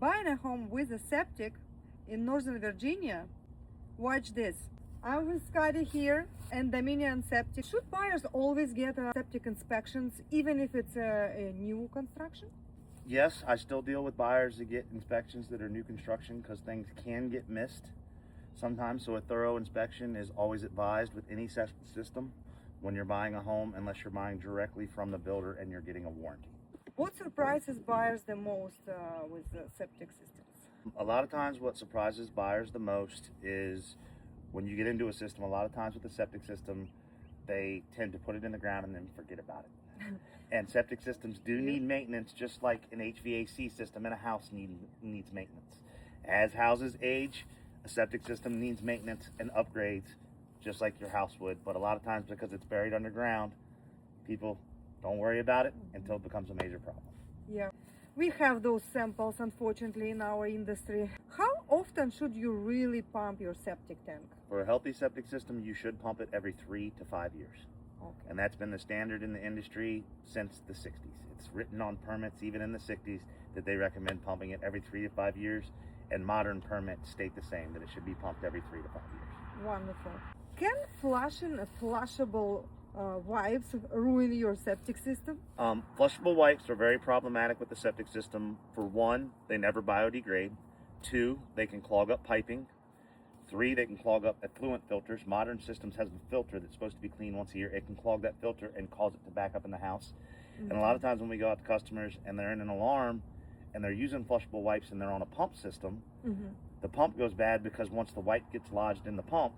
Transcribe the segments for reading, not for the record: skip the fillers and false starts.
Buying a home with a septic in Northern Virginia, watch this. I'm with Scotty here and Dominion Septic. Should buyers always get septic inspections even if it's a new construction? Yes, I still deal with buyers that get inspections that are new construction because things can get missed sometimes. So a thorough inspection is always advised with any system when you're buying a home, unless you're buying directly from the builder and you're getting a warranty. What surprises buyers the most with the septic systems? A lot of times what surprises buyers the most is when you get into a system, a lot of times with the septic system, they tend to put it in the ground and then forget about it. And septic systems do need maintenance, just like an HVAC system in a house needs maintenance. As houses age, a septic system needs maintenance and upgrades, just like your house would. But a lot of times, because it's buried underground, people don't worry about it until it becomes a major problem. Yeah, we have those samples, unfortunately, in our industry. How often should you really pump your septic tank? For a healthy septic system, you should pump it every 3 to 5 years. Okay. And that's been the standard in the industry since the 60s. It's written on permits, even in the 60s, that they recommend pumping it every 3 to 5 years. And modern permits state the same, that it should be pumped every 3 to 5 years. Wonderful. Can flushing flushable wipes ruin your septic system? Flushable wipes are very problematic with the septic system. For one, they never biodegrade. 2, they can clog up piping. 3, they can clog up effluent filters. Modern systems has a filter that's supposed to be cleaned once a year. It can clog that filter and cause it to back up in the house. And a lot of times when we go out to customers and they're in an alarm and they're using flushable wipes and they're on a pump system, the pump goes bad because once the wipe gets lodged in the pump,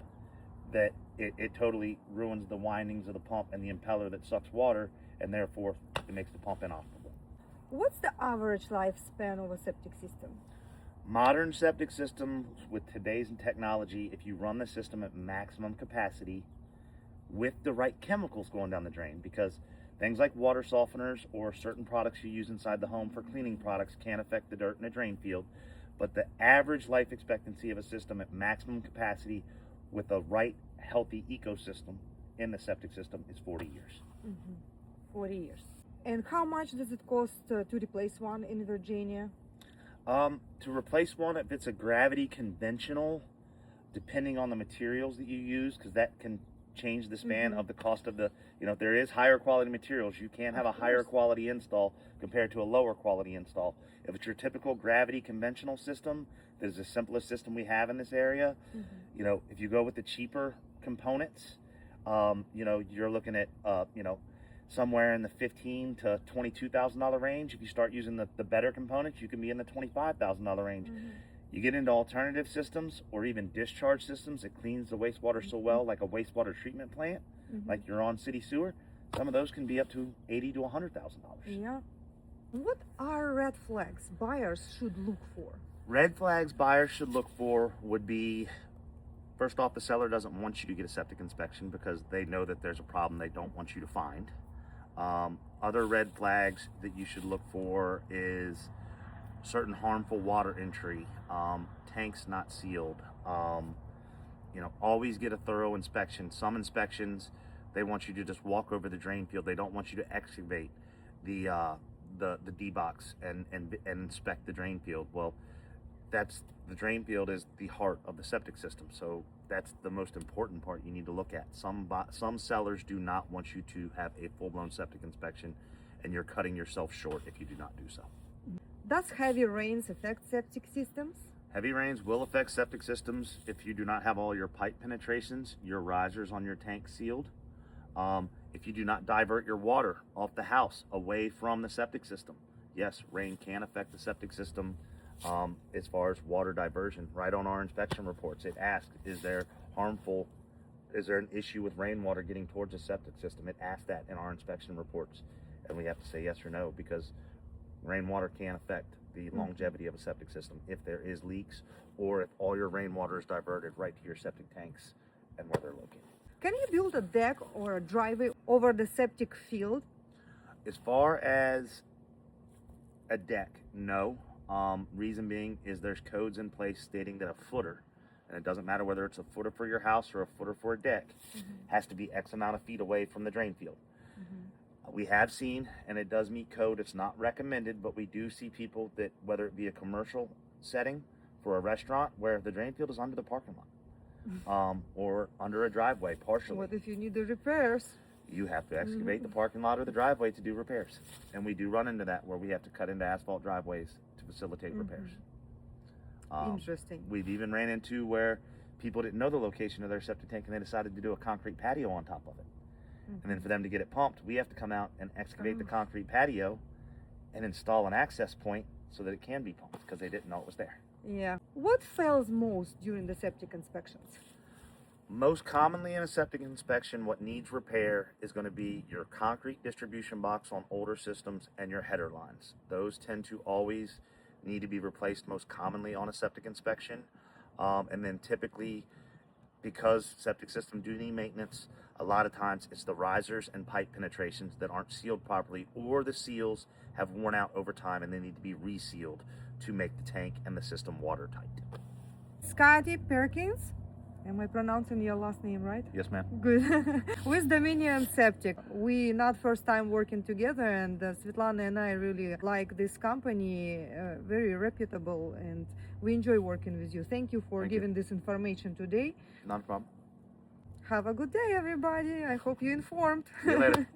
that it totally ruins the windings of the pump and the impeller that sucks water, and therefore it makes the pump inoperable. What's the average lifespan of a septic system? Modern septic systems with today's technology, if you run the system at maximum capacity with the right chemicals going down the drain, because things like water softeners or certain products you use inside the home for cleaning products can affect the dirt in a drain field, but the average life expectancy of a system at maximum capacity with the right healthy ecosystem in the septic system is 40 years. 40 years. And how much does it cost to replace one in Virginia? To replace one, if it's a gravity conventional, depending on the materials that you use, because that can change the span of the cost of the, if there is higher quality materials, you can have a higher quality install compared to a lower quality install. If it's your typical gravity conventional system, that is the simplest system we have in this area, if you go with the cheaper components, you're looking at, somewhere in the $15,000 to $22,000 range. If you start using the better components, you can be in the $25,000 range. You get into alternative systems or even discharge systems that cleans the wastewater so well, like a wastewater treatment plant, like you're on city sewer. Some of those can be up to $80,000 to $100,000. Yeah. What are red flags buyers should look for? Red flags buyers should look for would be, first off, the seller doesn't want you to get a septic inspection because they know that there's a problem they don't want you to find. Other red flags that you should look for is certain harmful water entry, tanks not sealed. Always get a thorough inspection. Some inspections, they want you to just walk over the drain field. They don't want you to excavate the D-box and inspect the drain field. Well, the drain field is the heart of the septic system, so that's the most important part you need to look at. Some sellers do not want you to have a full-blown septic inspection, and you're cutting yourself short if you do not do so. Does heavy rains affect septic systems? Heavy rains will affect septic systems if you do not have all your pipe penetrations, your risers on your tank sealed. If you do not divert your water off the house away from the septic system. Yes, rain can affect the septic system as far as water diversion. Right on our inspection reports, it asks, is there an issue with rainwater getting towards the septic system? It asks that in our inspection reports, and we have to say yes or no, because rainwater can affect the longevity of a septic system if there is leaks or if all your rainwater is diverted right to your septic tanks and where they're located. Can you build a deck or a driveway over the septic field? As far as a deck, no. Reason being is there's codes in place stating that a footer, and it doesn't matter whether it's a footer for your house or a footer for a deck, has to be X amount of feet away from the drain field. We have seen, and it does meet code, it's not recommended, but we do see people that, whether it be a commercial setting for a restaurant where the drain field is under the parking lot, or under a driveway partially. What if you need the repairs? You have to excavate the parking lot or the driveway to do repairs. And we do run into that where we have to cut into asphalt driveways to facilitate repairs. Interesting. We've even ran into where people didn't know the location of their septic tank and they decided to do a concrete patio on top of it. And then for them to get it pumped, we have to come out and excavate the concrete patio and install an access point so that it can be pumped because they didn't know it was there. Yeah. What fails most during the septic inspections? Most commonly in a septic inspection, what needs repair is going to be your concrete distribution box on older systems and your header lines. Those tend to always need to be replaced most commonly on a septic inspection. And then typically, because septic systems do need maintenance, a lot of times it's the risers and pipe penetrations that aren't sealed properly, or the seals have worn out over time and they need to be resealed to make the tank and the system watertight. Scotty Perkins? Am I pronouncing your last name right? Yes, ma'am. Good. With Dominion Septic, we not first time working together, and Svetlana and I really like this company, very reputable, and we enjoy working with you. Thank you for giving this information today. Not a problem. Have a good day, everybody. I hope you're informed. See you later.